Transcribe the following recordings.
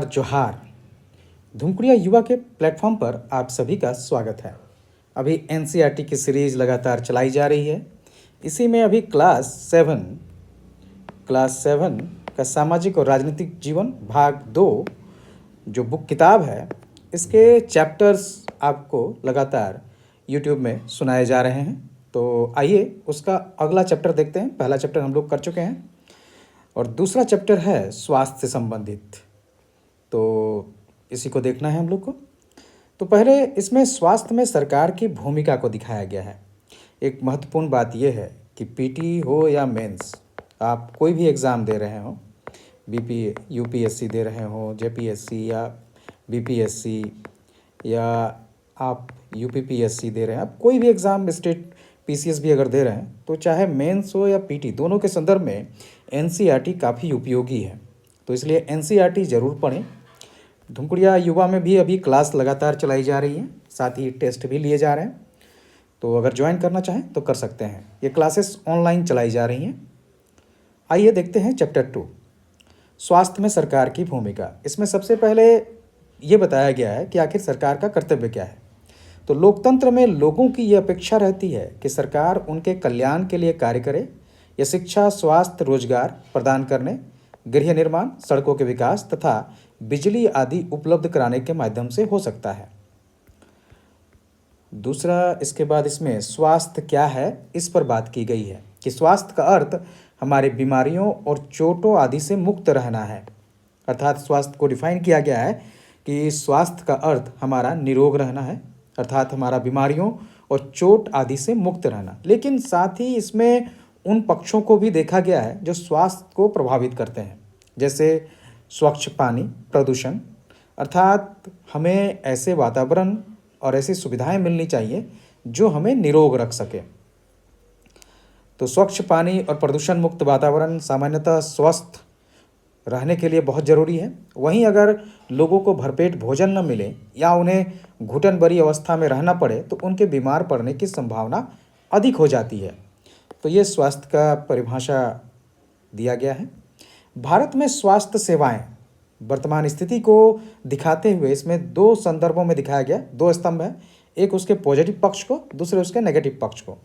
जोहार। धुमकुड़िया युवा के प्लेटफॉर्म पर आप सभी का स्वागत है। अभी एनसीईआरटी की सीरीज लगातार चलाई जा रही है। इसी में अभी क्लास 7 का सामाजिक और राजनीतिक जीवन भाग 2 जो बुक किताब है, इसके चैप्टर्स आपको लगातार यूट्यूब में सुनाए जा रहे हैं। तो आइए उसका अगला चैप्टर देखते हैं। पहला चैप्टर हम लोग कर चुके हैं और दूसरा चैप्टर है स्वास्थ्य से संबंधित। तो इसी को देखना है हम लोग को। तो पहले इसमें स्वास्थ्य में सरकार की भूमिका को दिखाया गया है। एक महत्वपूर्ण बात यह है कि पीटी हो या मेंस, आप कोई भी एग्ज़ाम दे रहे हो, बीपी यूपीएससी दे रहे हो, जेपीएससी या बीपीएससी, या आप यूपीपीएससी दे रहे हैं, आप कोई भी एग्ज़ाम स्टेट पीसीएस भी अगर दे रहे हैं, तो चाहे मेंस हो या पीटी, दोनों के संदर्भ में एनसीईआरटी काफ़ी उपयोगी है। तो इसलिए एनसीईआरटी ज़रूर पढ़ें। धुमकुड़िया युवा में भी अभी क्लास लगातार चलाई जा रही है, साथ ही टेस्ट भी लिए जा रहे हैं। तो अगर ज्वाइन करना चाहें तो कर सकते हैं। ये क्लासेस ऑनलाइन चलाई जा रही हैं। आइए देखते हैं चैप्टर 2, स्वास्थ्य में सरकार की भूमिका। इसमें सबसे पहले ये बताया गया है कि आखिर सरकार का कर्तव्य क्या है। तो लोकतंत्र में लोगों की ये अपेक्षा रहती है कि सरकार उनके कल्याण के लिए कार्य करे। यह शिक्षा, स्वास्थ्य, रोजगार प्रदान करने, गृह निर्माण, सड़कों के विकास तथा बिजली आदि उपलब्ध कराने के माध्यम से हो सकता है। दूसरा, इसके बाद इसमें स्वास्थ्य क्या है, इस पर बात की गई है कि स्वास्थ्य का अर्थ हमारे बीमारियों और चोटों आदि से मुक्त रहना है। अर्थात स्वास्थ्य को डिफाइन किया गया है कि स्वास्थ्य का अर्थ हमारा निरोग रहना है, अर्थात हमारा बीमारियों और चोट आदि से मुक्त रहना। लेकिन साथ ही इसमें उन पक्षों को भी देखा गया है जो स्वास्थ्य को प्रभावित करते हैं, जैसे स्वच्छ पानी, प्रदूषण। अर्थात हमें ऐसे वातावरण और ऐसी सुविधाएं मिलनी चाहिए जो हमें निरोग रख सके। तो स्वच्छ पानी और प्रदूषण मुक्त वातावरण सामान्यतः स्वस्थ रहने के लिए बहुत ज़रूरी है। वहीं अगर लोगों को भरपेट भोजन न मिले या उन्हें घुटन भरी अवस्था में रहना पड़े तो उनके बीमार पड़ने की संभावना अधिक हो जाती है। तो ये स्वास्थ्य का परिभाषा दिया गया है। भारत में स्वास्थ्य सेवाएं वर्तमान स्थिति को दिखाते हुए इसमें 2 संदर्भों में दिखाया गया, 2 स्तंभ है, एक उसके पॉजिटिव पक्ष को, दूसरे उसके नेगेटिव पक्ष को।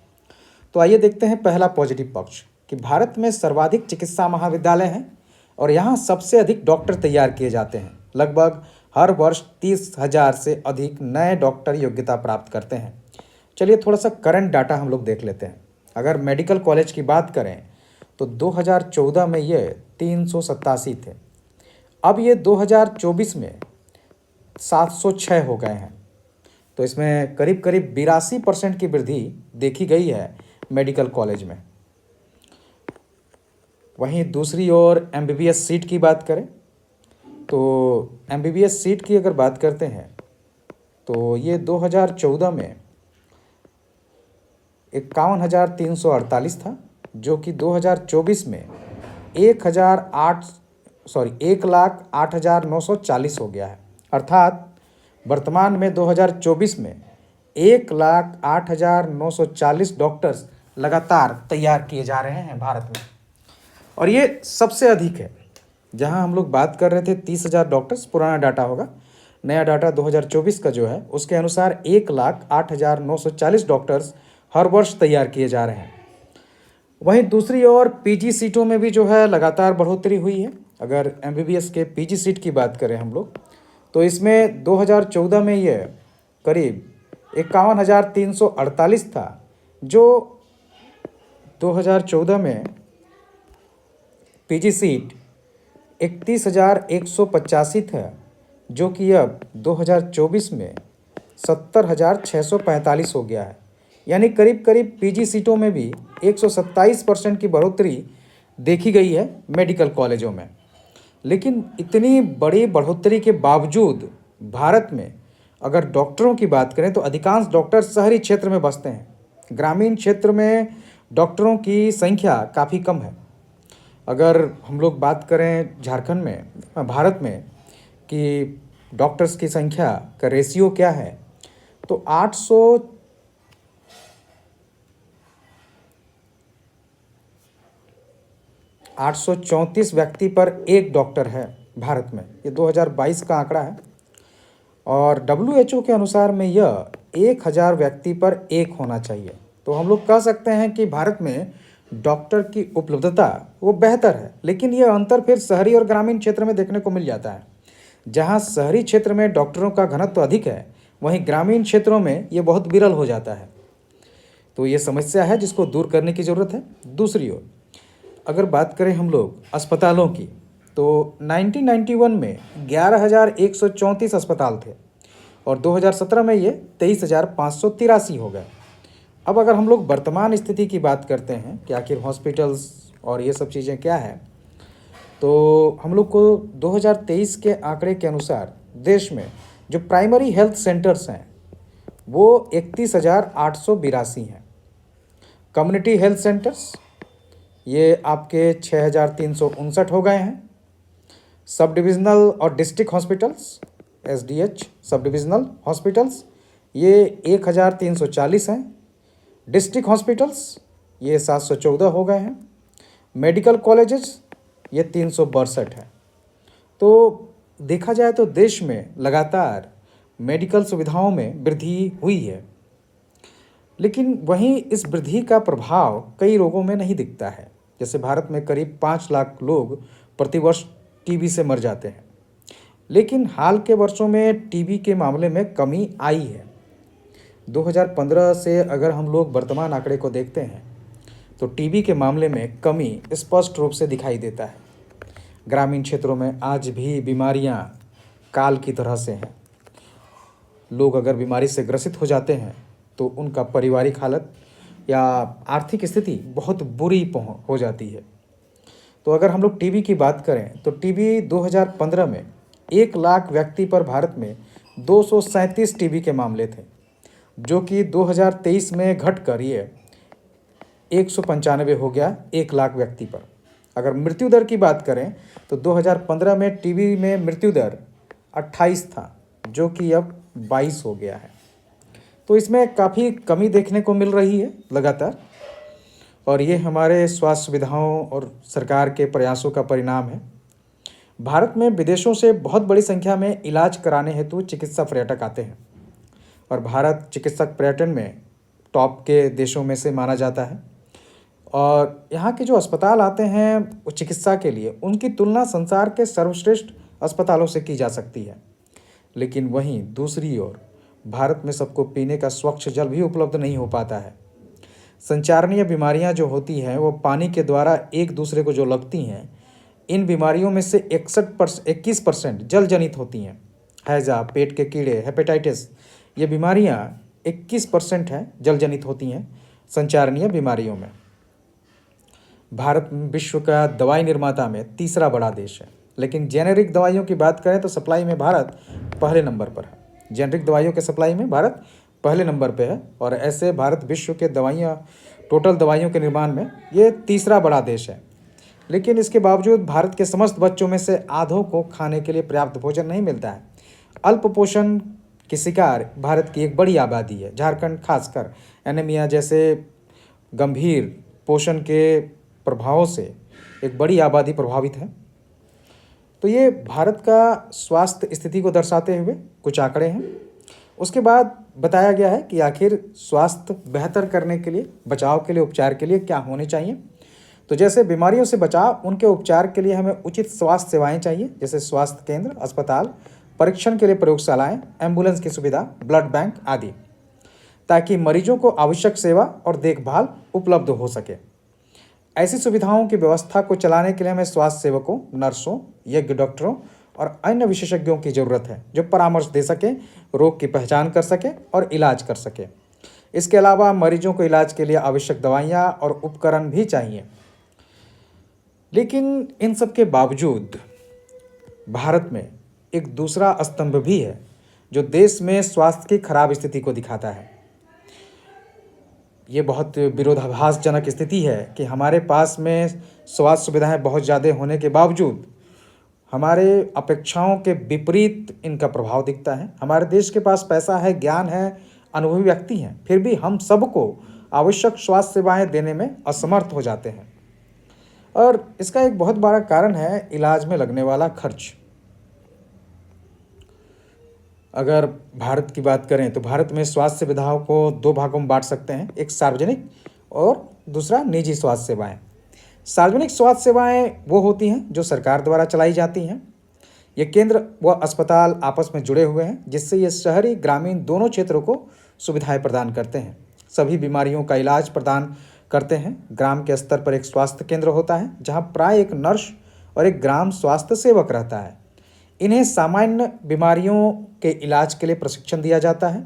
तो आइए देखते हैं पहला पॉजिटिव पक्ष कि भारत में सर्वाधिक चिकित्सा महाविद्यालय हैं और यहाँ सबसे अधिक डॉक्टर तैयार किए जाते हैं। लगभग हर वर्ष 30,000 से अधिक नए डॉक्टर योग्यता प्राप्त करते हैं। चलिए थोड़ा सा करंट डाटा हम लोग देख लेते हैं। अगर मेडिकल कॉलेज की बात करें तो 2014 में ये 387 थे, अब ये 2024 में 706 हो गए हैं। तो इसमें करीब करीब 82% की वृद्धि देखी गई है मेडिकल कॉलेज में। वहीं दूसरी ओर एमबीबीएस सीट की बात करें तो एमबीबीएस सीट की अगर बात करते हैं तो ये 2014 में 51,348 था, जो कि 2024 में 1,08,940 हो गया है। अर्थात वर्तमान में 2024 में 1,08,940 डॉक्टर्स लगातार तैयार किए जा रहे हैं भारत में, और ये सबसे अधिक है। जहां हम लोग बात कर रहे थे 30,000 डॉक्टर्स, पुराना डाटा होगा, नया डाटा 2024 का जो है उसके अनुसार 1,08,940 डॉक्टर्स हर वर्ष तैयार किए जा रहे हैं। वहीं दूसरी ओर पीजी सीटों में भी जो है लगातार बढ़ोतरी हुई है। अगर एमबीबीएस के पीजी सीट की बात करें हम लोग तो इसमें 2014 में ये करीब 51,348 था, जो 2014 में पीजी सीट 31,185 था, जो कि अब 2024 में 70,645 हो गया है। यानी करीब करीब पीजी सीटों में भी 127% की बढ़ोतरी देखी गई है मेडिकल कॉलेजों में। लेकिन इतनी बड़ी बढ़ोतरी के बावजूद भारत में अगर डॉक्टरों की बात करें तो अधिकांश डॉक्टर शहरी क्षेत्र में बसते हैं। ग्रामीण क्षेत्र में डॉक्टरों की संख्या काफ़ी कम है। अगर हम लोग बात करें झारखंड में, भारत में, कि डॉक्टर्स की संख्या का रेशियो क्या है, तो 834 व्यक्ति पर 1 डॉक्टर है। भारत में। ये 2022 का आंकड़ा है और WHO के अनुसार में यह 1000 व्यक्ति पर एक होना चाहिए। तो हम लोग कह सकते हैं कि भारत में डॉक्टर की उपलब्धता वो बेहतर है, लेकिन यह अंतर फिर शहरी और ग्रामीण क्षेत्र में देखने को मिल जाता है। जहाँ शहरी क्षेत्र में डॉक्टरों का घनत्व अधिक है, वहीं ग्रामीण क्षेत्रों में ये बहुत विरल हो जाता है। तो ये समस्या है जिसको दूर करने की ज़रूरत है। दूसरी ओर अगर बात करें हम लोग अस्पतालों की, तो 1991 में 11,134 अस्पताल थे और 2017 में ये 23,583 हो गए। अब अगर हम लोग वर्तमान स्थिति की बात करते हैं कि आखिर हॉस्पिटल्स और ये सब चीज़ें क्या है, तो हम लोग को 2023 के आंकड़े के अनुसार देश में जो प्राइमरी हेल्थ सेंटर्स हैं वो 31,882 हैं। कम्युनिटी हेल्थ सेंटर्स ये आपके 6,359 हो गए हैं। सब डिविज़नल और डिस्ट्रिक्ट हॉस्पिटल्स SDH सब डिविज़नल हॉस्पिटल्स ये 1,340 हैं। डिस्ट्रिक्ट हॉस्पिटल्स ये 714 हो गए हैं। मेडिकल कॉलेजेस ये 362 है। तो देखा जाए तो देश में लगातार मेडिकल सुविधाओं में वृद्धि हुई है, लेकिन वहीं इस वृद्धि का प्रभाव कई रोगों में नहीं दिखता है। जैसे भारत में करीब 5 लाख लोग प्रतिवर्ष टीबी से मर जाते हैं, लेकिन हाल के वर्षों में टीबी के मामले में कमी आई है। 2015 से अगर हम लोग वर्तमान आंकड़े को देखते हैं तो टीबी के मामले में कमी स्पष्ट रूप से दिखाई देता है। ग्रामीण क्षेत्रों में आज भी बीमारियां काल की तरह से हैं। लोग अगर बीमारी से ग्रसित हो जाते हैं तो उनका पारिवारिक हालत या आर्थिक स्थिति बहुत बुरी हो जाती है। तो अगर हम लोग टीबी की बात करें तो टीबी 2015 में 1 लाख व्यक्ति पर भारत में 237 टीबी के मामले थे, जो कि 2023 में घटकर ये 195 हो गया 1 लाख व्यक्ति पर। अगर मृत्यु दर की बात करें तो 2015 में टीबी में मृत्यु दर 28 था, जो कि अब 22 हो गया है। तो इसमें काफ़ी कमी देखने को मिल रही है लगातार, और ये हमारे स्वास्थ्य सुविधाओं और सरकार के प्रयासों का परिणाम है। भारत में विदेशों से बहुत बड़ी संख्या में इलाज कराने हेतु चिकित्सा पर्यटक आते हैं और भारत चिकित्सक पर्यटन में टॉप के देशों में से माना जाता है। और यहाँ के जो अस्पताल आते हैं वो चिकित्सा के लिए, उनकी तुलना संसार के सर्वश्रेष्ठ अस्पतालों से की जा सकती है। लेकिन वहीं दूसरी ओर भारत में सबको पीने का स्वच्छ जल भी उपलब्ध नहीं हो पाता है। संचारणीय बीमारियां जो होती हैं वो पानी के द्वारा एक दूसरे को जो लगती हैं, इन बीमारियों में से 21% जल जनित होती हैं। हैजा, पेट के कीड़े, हेपेटाइटिस, ये बीमारियां 21% हैं जल जनित होती हैं संचारणीय बीमारियों में। भारत विश्व का दवाई निर्माता में तीसरा बड़ा देश है, लेकिन जेनेरिक दवाइयों की बात करें तो सप्लाई में भारत पहले नंबर पर है। जेनेरिक दवाइयों के सप्लाई में भारत पहले नंबर पे है, और ऐसे भारत विश्व के टोटल दवाइयों के निर्माण में ये तीसरा बड़ा देश है। लेकिन इसके बावजूद भारत के समस्त बच्चों में से आधों को खाने के लिए पर्याप्त भोजन नहीं मिलता है। अल्प पोषण की शिकार भारत की एक बड़ी आबादी है। झारखंड खासकर एनीमिया जैसे गंभीर पोषण के प्रभावों से एक बड़ी आबादी प्रभावित है। तो ये भारत का स्वास्थ्य स्थिति को दर्शाते हुए कुछ आंकड़े हैं। उसके बाद बताया गया है कि आखिर स्वास्थ्य बेहतर करने के लिए, बचाव के लिए, उपचार के लिए क्या होने चाहिए। तो जैसे बीमारियों से बचाव, उनके उपचार के लिए हमें उचित स्वास्थ्य सेवाएं चाहिए, जैसे स्वास्थ्य केंद्र, अस्पताल, परीक्षण के लिए प्रयोगशालाएं, एम्बुलेंस की सुविधा, ब्लड बैंक आदि, ताकि मरीजों को आवश्यक सेवा और देखभाल उपलब्ध हो सके। ऐसी सुविधाओं की व्यवस्था को चलाने के लिए हमें स्वास्थ्य सेवकों, नर्सों, यज्ञ डॉक्टरों और अन्य विशेषज्ञों की ज़रूरत है, जो परामर्श दे सके, रोग की पहचान कर सके और इलाज कर सके। इसके अलावा मरीजों को इलाज के लिए आवश्यक दवाइयाँ और उपकरण भी चाहिए। लेकिन इन सब के बावजूद भारत में एक दूसरा स्तंभ भी है जो देश में स्वास्थ्य की खराब स्थिति को दिखाता है। ये बहुत विरोधाभासजनक स्थिति है कि हमारे पास में स्वास्थ्य सुविधाएं बहुत ज़्यादा होने के बावजूद हमारे अपेक्षाओं के विपरीत इनका प्रभाव दिखता है। हमारे देश के पास पैसा है, ज्ञान है, अनुभवी व्यक्ति हैं, फिर भी हम सबको आवश्यक स्वास्थ्य सेवाएं देने में असमर्थ हो जाते हैं। और इसका एक बहुत बड़ा कारण है इलाज में लगने वाला खर्च। अगर भारत की बात करें तो भारत में स्वास्थ्य सुविधाओं को दो भागों में बांट सकते हैं, एक सार्वजनिक और दूसरा निजी स्वास्थ्य सेवाएं। सार्वजनिक स्वास्थ्य सेवाएं वो होती हैं जो सरकार द्वारा चलाई जाती हैं। ये केंद्र व अस्पताल आपस में जुड़े हुए हैं, जिससे ये शहरी ग्रामीण दोनों क्षेत्रों को सुविधाएं प्रदान करते हैं। सभी बीमारियों का इलाज प्रदान करते हैं। ग्राम के स्तर पर एक स्वास्थ्य केंद्र होता है जहां प्राय एक नर्स और एक ग्राम स्वास्थ्य सेवक रहता है। इन्हें सामान्य बीमारियों के इलाज के लिए प्रशिक्षण दिया जाता है।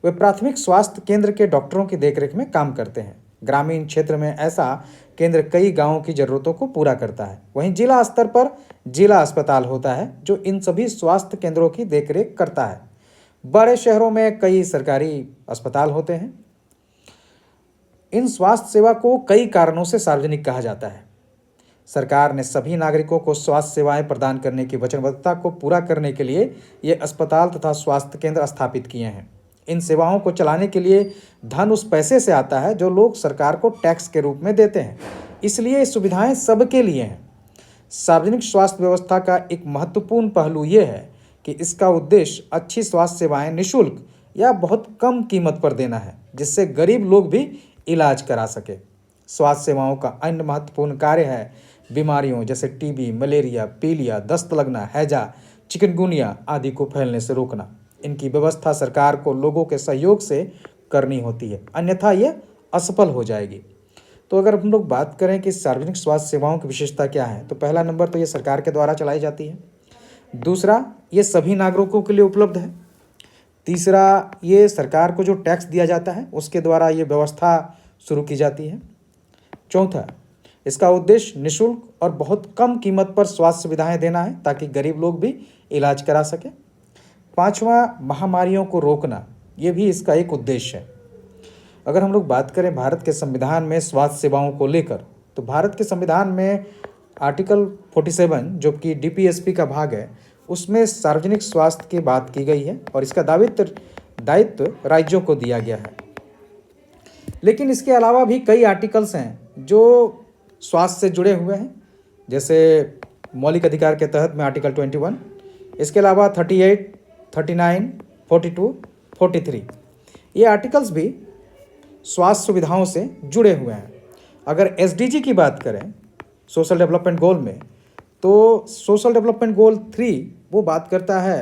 वे प्राथमिक स्वास्थ्य केंद्र के डॉक्टरों की देखरेख में काम करते हैं। ग्रामीण क्षेत्र में ऐसा केंद्र कई गांवों की ज़रूरतों को पूरा करता है। वहीं जिला स्तर पर जिला अस्पताल होता है जो इन सभी स्वास्थ्य केंद्रों की देखरेख करता है। बड़े शहरों में कई सरकारी अस्पताल होते हैं। इन स्वास्थ्य सेवा को कई कारणों से सार्वजनिक कहा जाता है। सरकार ने सभी नागरिकों को स्वास्थ्य सेवाएं प्रदान करने की वचनबद्धता को पूरा करने के लिए ये अस्पताल तथा स्वास्थ्य केंद्र स्थापित किए हैं। इन सेवाओं को चलाने के लिए धन उस पैसे से आता है जो लोग सरकार को टैक्स के रूप में देते हैं, इसलिए ये सुविधाएं सबके लिए हैं। सार्वजनिक स्वास्थ्य व्यवस्था का एक महत्वपूर्ण पहलू ये है कि इसका उद्देश्य अच्छी स्वास्थ्य सेवाएं निःशुल्क या बहुत कम कीमत पर देना है, जिससे गरीब लोग भी इलाज करा सके। स्वास्थ्य सेवाओं का अन्य महत्वपूर्ण कार्य है बीमारियों जैसे टीबी, मलेरिया, पीलिया, दस्त लगना, हैजा, चिकनगुनिया आदि को फैलने से रोकना। इनकी व्यवस्था सरकार को लोगों के सहयोग से करनी होती है, अन्यथा ये असफल हो जाएगी। तो अगर हम लोग बात करें कि सार्वजनिक स्वास्थ्य सेवाओं की विशेषता क्या है, तो पहला नंबर तो ये सरकार के द्वारा चलाई जाती है। दूसरा, ये सभी नागरिकों के लिए उपलब्ध है। तीसरा, ये सरकार को जो टैक्स दिया जाता है उसके द्वारा ये व्यवस्था शुरू की जाती है। चौथा, इसका उद्देश्य निःशुल्क और बहुत कम कीमत पर स्वास्थ्य सुविधाएं देना है ताकि गरीब लोग भी इलाज करा सकें। पांचवा, महामारियों को रोकना, ये भी इसका एक उद्देश्य है। अगर हम लोग बात करें भारत के संविधान में स्वास्थ्य सेवाओं को लेकर, तो भारत के संविधान में आर्टिकल 47 जो कि डीपीएसपी का भाग है, उसमें सार्वजनिक स्वास्थ्य की बात की गई है और इसका दायित्व राज्यों को दिया गया है। लेकिन इसके अलावा भी कई आर्टिकल्स हैं जो स्वास्थ्य से जुड़े हुए हैं, जैसे मौलिक अधिकार के तहत में आर्टिकल 21, इसके अलावा 38, 39, 42, 43 ये आर्टिकल्स भी स्वास्थ्य सुविधाओं से जुड़े हुए हैं। अगर एसडीजी की बात करें सोशल डेवलपमेंट गोल में, तो सोशल डेवलपमेंट गोल 3 वो बात करता है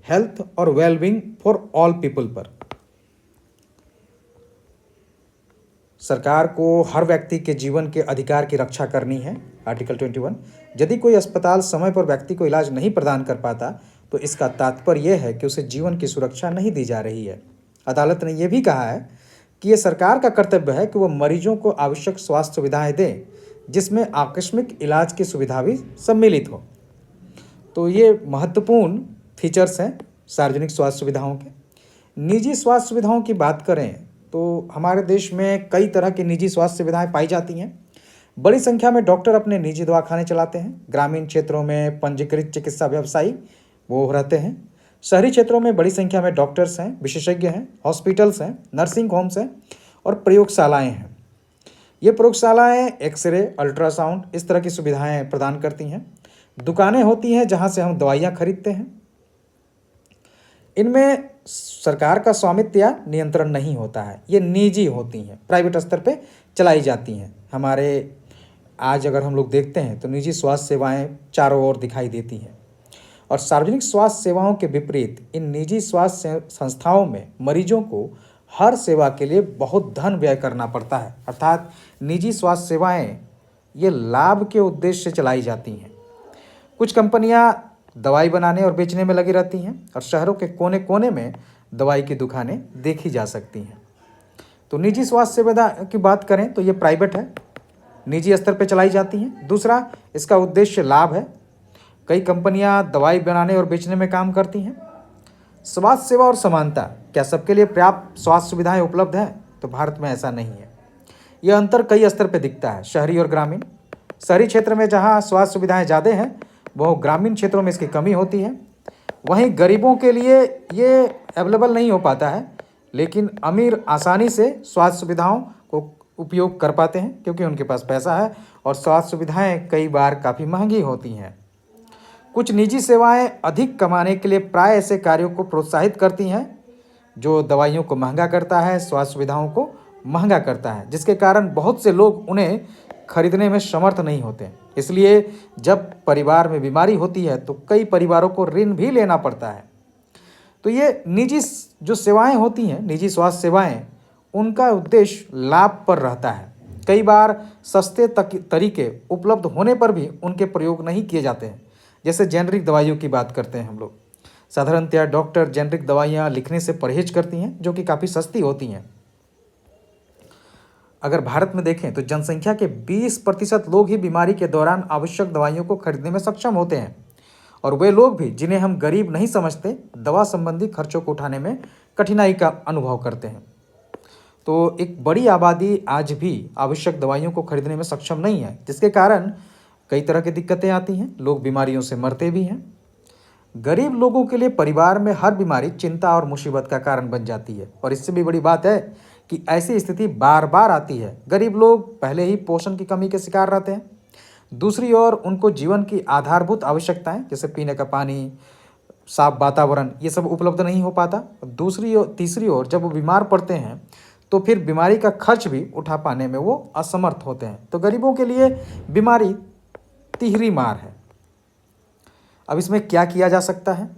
हेल्थ और वेलबींग फॉर ऑल पीपल पर। सरकार को हर व्यक्ति के जीवन के अधिकार की रक्षा करनी है, आर्टिकल 21। यदि कोई अस्पताल समय पर व्यक्ति को इलाज नहीं प्रदान कर पाता तो इसका तात्पर्य यह है कि उसे जीवन की सुरक्षा नहीं दी जा रही है। अदालत ने यह भी कहा है कि यह सरकार का कर्तव्य है कि वह मरीजों को आवश्यक स्वास्थ्य सुविधाएं दे, जिसमें आकस्मिक इलाज की सुविधा भी सम्मिलित हो। तो ये महत्वपूर्ण फीचर्स हैं सार्वजनिक स्वास्थ्य सुविधाओं के। निजी स्वास्थ्य सुविधाओं की बात करें तो हमारे देश में कई तरह की निजी स्वास्थ्य सुविधाएं पाई जाती हैं। बड़ी संख्या में डॉक्टर अपने निजी दवाखाने चलाते हैं। ग्रामीण क्षेत्रों में पंजीकृत चिकित्सा व्यवसायी वो रहते हैं। शहरी क्षेत्रों में बड़ी संख्या में डॉक्टर्स हैं, विशेषज्ञ हैं, हॉस्पिटल्स हैं, नर्सिंग होम्स हैं और प्रयोगशालाएं हैं। ये प्रयोगशालाएं एक्सरे, अल्ट्रासाउंड इस तरह की सुविधाएं प्रदान करती हैं। दुकानें होती हैं जहां से हम दवाइयाँ खरीदते हैं। इनमें सरकार का स्वामित्व या नियंत्रण नहीं होता है, ये निजी होती हैं, प्राइवेट स्तर पे चलाई जाती हैं। हमारे आज अगर हम लोग देखते हैं तो निजी स्वास्थ्य सेवाएं चारों ओर दिखाई देती हैं और सार्वजनिक स्वास्थ्य सेवाओं के विपरीत इन निजी स्वास्थ्य संस्थाओं में मरीजों को हर सेवा के लिए बहुत धन व्यय करना पड़ता है। अर्थात निजी स्वास्थ्य सेवाएं ये लाभ के उद्देश्य से चलाई जाती हैं। कुछ कंपनियां दवाई बनाने और बेचने में लगी रहती हैं और शहरों के कोने कोने में दवाई की दुकानें देखी जा सकती हैं। तो निजी स्वास्थ्य सेवा की बात करें तो ये प्राइवेट है, निजी स्तर पर चलाई जाती हैं। दूसरा, इसका उद्देश्य लाभ है। कई कंपनियां दवाई बनाने और बेचने में काम करती हैं। स्वास्थ्य सेवा और समानता, क्या सबके लिए पर्याप्त स्वास्थ्य सुविधाएं उपलब्ध हैं? तो भारत में ऐसा नहीं है। यह अंतर कई स्तर पर दिखता है, शहरी और ग्रामीण। शहरी क्षेत्र में जहां स्वास्थ्य सुविधाएं ज़्यादा हैं वह ग्रामीण क्षेत्रों में इसकी कमी होती है। वहीं गरीबों के लिए ये अवेलेबल नहीं हो पाता है, लेकिन अमीर आसानी से स्वास्थ्य सुविधाओं को उपयोग कर पाते हैं क्योंकि उनके पास पैसा है और स्वास्थ्य सुविधाएं कई बार काफ़ी महंगी होती हैं। कुछ निजी सेवाएं अधिक कमाने के लिए प्राय ऐसे कार्यों को प्रोत्साहित करती हैं जो दवाइयों को महंगा करता है, स्वास्थ्य सुविधाओं को महंगा करता है, जिसके कारण बहुत से लोग उन्हें खरीदने में समर्थ नहीं होते। इसलिए जब परिवार में बीमारी होती है तो कई परिवारों को ऋण भी लेना पड़ता है। तो ये निजी जो सेवाएं होती हैं, निजी स्वास्थ्य सेवाएं, उनका उद्देश्य लाभ पर रहता है। कई बार सस्ते तरीके उपलब्ध होने पर भी उनके प्रयोग नहीं किए जाते हैं। जैसे जेनरिक दवाइयों की बात करते हैं हम लोग। साधारणतया डॉक्टर जेनरिक दवाइयाँ लिखने से परहेज करती हैं, जो कि काफ़ी सस्ती होती हैं। अगर भारत में देखें तो जनसंख्या के 20% लोग ही बीमारी के दौरान आवश्यक दवाइयों को खरीदने में सक्षम होते हैं, और वे लोग भी जिन्हें हम गरीब नहीं समझते, दवा संबंधी खर्चों को उठाने में कठिनाई का अनुभव करते हैं। तो एक बड़ी आबादी आज भी आवश्यक दवाइयों को खरीदने में सक्षम नहीं है, जिसके कारण कई तरह की दिक्कतें आती हैं, लोग बीमारियों से मरते भी हैं। गरीब लोगों के लिए परिवार में हर बीमारी चिंता और मुसीबत का कारण बन जाती है, और इससे भी बड़ी बात है कि ऐसी स्थिति बार बार आती है। गरीब लोग पहले ही पोषण की कमी के शिकार रहते हैं। दूसरी ओर उनको जीवन की आधारभूत आवश्यकताएं जैसे पीने का पानी, साफ वातावरण, ये सब उपलब्ध नहीं हो पाता। तीसरी ओर जब वो बीमार पड़ते हैं तो फिर बीमारी का खर्च भी उठा पाने में वो असमर्थ होते हैं। तो गरीबों के लिए बीमारी तिहरी मार है। अब इसमें क्या किया जा सकता है?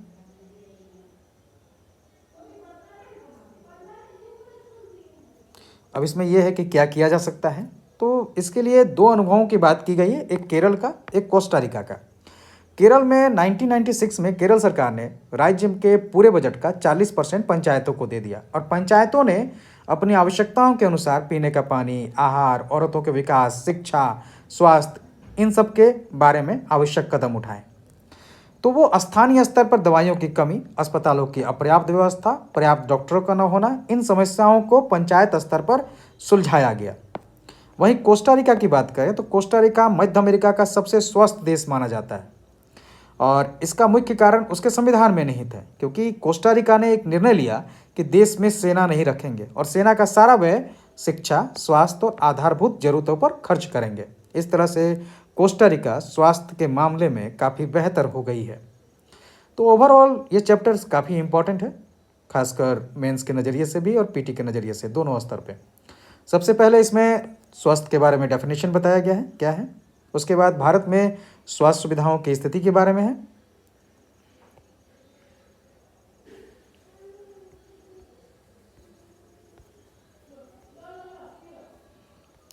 अब इसमें यह है कि क्या किया जा सकता है। तो इसके लिए दो अनुभवों की बात की गई है, एक केरल का, एक कोस्टारिका का। केरल में 1996 में केरल सरकार ने राज्य के पूरे बजट का 40% पंचायतों को दे दिया, और पंचायतों ने अपनी आवश्यकताओं के अनुसार पीने का पानी, आहार, औरतों के विकास, शिक्षा, स्वास्थ्य, इन सब के बारे में आवश्यक कदम उठाए। तो वो स्थानीय स्तर पर दवाइयों की कमी, अस्पतालों की अपर्याप्त व्यवस्था, पर्याप्त डॉक्टरों का न होना, इन समस्याओं को पंचायत स्तर पर सुलझाया गया। वहीं कोस्टारिका की बात करें तो कोस्टारिका मध्य अमेरिका का सबसे स्वस्थ देश माना जाता है, और इसका मुख्य कारण उसके संविधान में निहित है, क्योंकि कोस्टारिका ने एक निर्णय लिया कि देश में सेना नहीं रखेंगे और सेना का सारा व्यय शिक्षा, स्वास्थ्य और आधारभूत जरूरतों पर खर्च करेंगे। इस तरह से कोस्टारिका स्वास्थ्य के मामले में काफ़ी बेहतर हो गई है। तो ओवरऑल ये चैप्टर्स काफ़ी इंपॉर्टेंट है, खासकर मेंस के नज़रिए से भी और पीटी के नज़रिए से, दोनों स्तर पे। सबसे पहले इसमें स्वास्थ्य के बारे में डेफिनेशन बताया गया है क्या है, उसके बाद भारत में स्वास्थ्य सुविधाओं की स्थिति के बारे में है,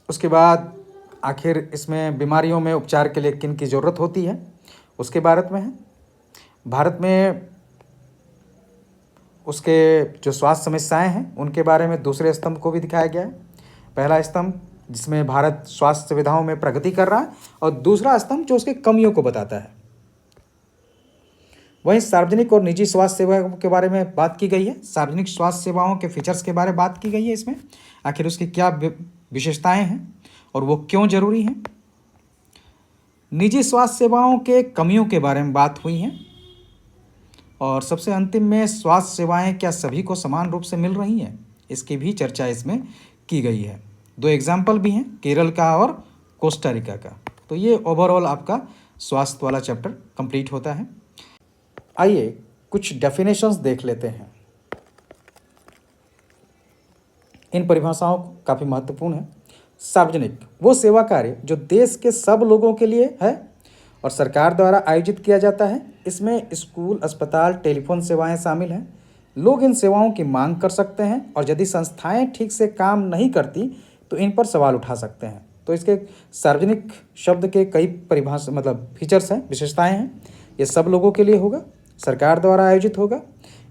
उसके बाद आखिर इसमें बीमारियों में उपचार के लिए किन की ज़रूरत होती है उसके बारे में है। भारत में उसके जो स्वास्थ्य समस्याएं हैं उनके बारे में दूसरे स्तंभ को भी दिखाया गया है। पहला स्तंभ जिसमें भारत स्वास्थ्य सुविधाओं में प्रगति कर रहा है, और दूसरा स्तंभ जो उसकी कमियों को बताता है। वहीं सार्वजनिक और निजी स्वास्थ्य सेवाओं के बारे में बात की गई है। सार्वजनिक स्वास्थ्य सेवाओं के फीचर्स के बारे में बात की गई है इसमें, आखिर उसकी क्या विशेषताएं हैं और वो क्यों जरूरी हैं। निजी स्वास्थ्य सेवाओं के कमियों के बारे में बात हुई है, और सबसे अंतिम में स्वास्थ्य सेवाएं क्या सभी को समान रूप से मिल रही हैं, इसकी भी चर्चा इसमें की गई है। दो एग्जाम्पल भी हैं, केरल का और कोस्टारिका का। तो ये ओवरऑल आपका स्वास्थ्य वाला चैप्टर कंप्लीट होता है। आइए कुछ डेफिनेशंस देख लेते हैं। इन परिभाषाओं काफ़ी महत्वपूर्ण है। सार्वजनिक वो सेवा कार्य जो देश के सब लोगों के लिए है और सरकार द्वारा आयोजित किया जाता है। इसमें स्कूल, अस्पताल, टेलीफोन सेवाएं शामिल हैं। लोग इन सेवाओं की मांग कर सकते हैं, और यदि संस्थाएं ठीक से काम नहीं करती तो इन पर सवाल उठा सकते हैं। तो इसके सार्वजनिक शब्द के कई परिभाषा फीचर्स हैं, विशेषताएं हैं। ये सब लोगों के लिए होगा, सरकार द्वारा आयोजित होगा,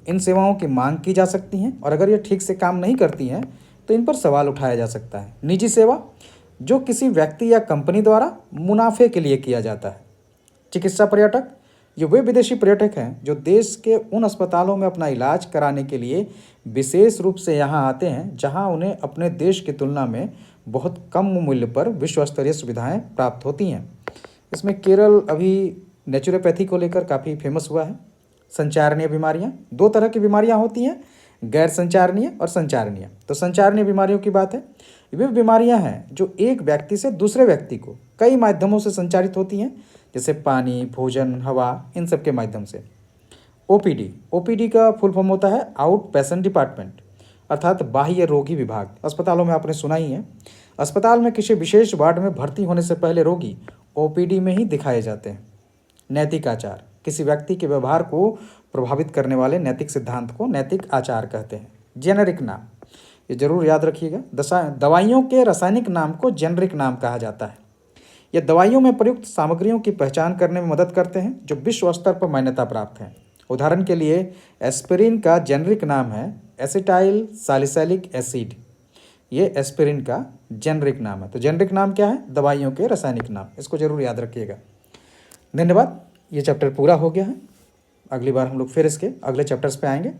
इन सेवाओं की मांग की जा सकती हैं, और अगर ये ठीक से काम नहीं करती हैं तो इन पर सवाल उठाया जा सकता है। निजी सेवा जो किसी व्यक्ति या कंपनी द्वारा मुनाफे के लिए किया जाता है। चिकित्सा पर्यटक ये वे विदेशी पर्यटक हैं जो देश के उन अस्पतालों में अपना इलाज कराने के लिए विशेष रूप से यहाँ आते हैं जहाँ उन्हें अपने देश की तुलना में बहुत कम मूल्य पर विश्व स्तरीय सुविधाएं प्राप्त होती हैं। इसमें केरल अभी नेचुरोपैथी को लेकर काफ़ी फेमस हुआ है। संचारणीय बीमारियां, दो तरह की बीमारियां होती हैं, गैर संचारणीय और संचारणीय। तो संचारणीय बीमारियों की बात है, वे बीमारियां हैं जो एक व्यक्ति से दूसरे व्यक्ति को कई माध्यमों से संचारित होती हैं, जैसे पानी, भोजन, हवा, इन सब के माध्यम से। ओपीडी, ओपीडी का फुल फॉर्म होता है आउट पेशेंट डिपार्टमेंट, अर्थात बाह्य रोगी विभाग। अस्पतालों में आपने सुना ही है, अस्पताल में किसी विशेष वार्ड में भर्ती होने से पहले रोगी ओपीडी में ही दिखाए जाते हैं। नैतिक आचार, किसी व्यक्ति के व्यवहार को प्रभावित करने वाले नैतिक सिद्धांत को नैतिक आचार कहते हैं। जेनेरिक नाम, ये जरूर याद रखिएगा, दवाइयों के रासायनिक नाम को जेनेरिक नाम कहा जाता है। ये दवाइयों में प्रयुक्त सामग्रियों की पहचान करने में मदद करते हैं जो विश्व स्तर पर मान्यता प्राप्त हैं। उदाहरण के लिए एस्पिरिन का जेनेरिक नाम है एसिटाइल सैलिसिलिक एसिड, ये एस्पिरिन का जेनेरिक नाम है। तो जेनेरिक नाम क्या है? दवाइयों के रासायनिक नाम, इसको जरूर याद रखिएगा। धन्यवाद, ये चैप्टर पूरा हो गया है। अगली बार हम लोग फिर इसके अगले चैप्टर्स पे आएंगे।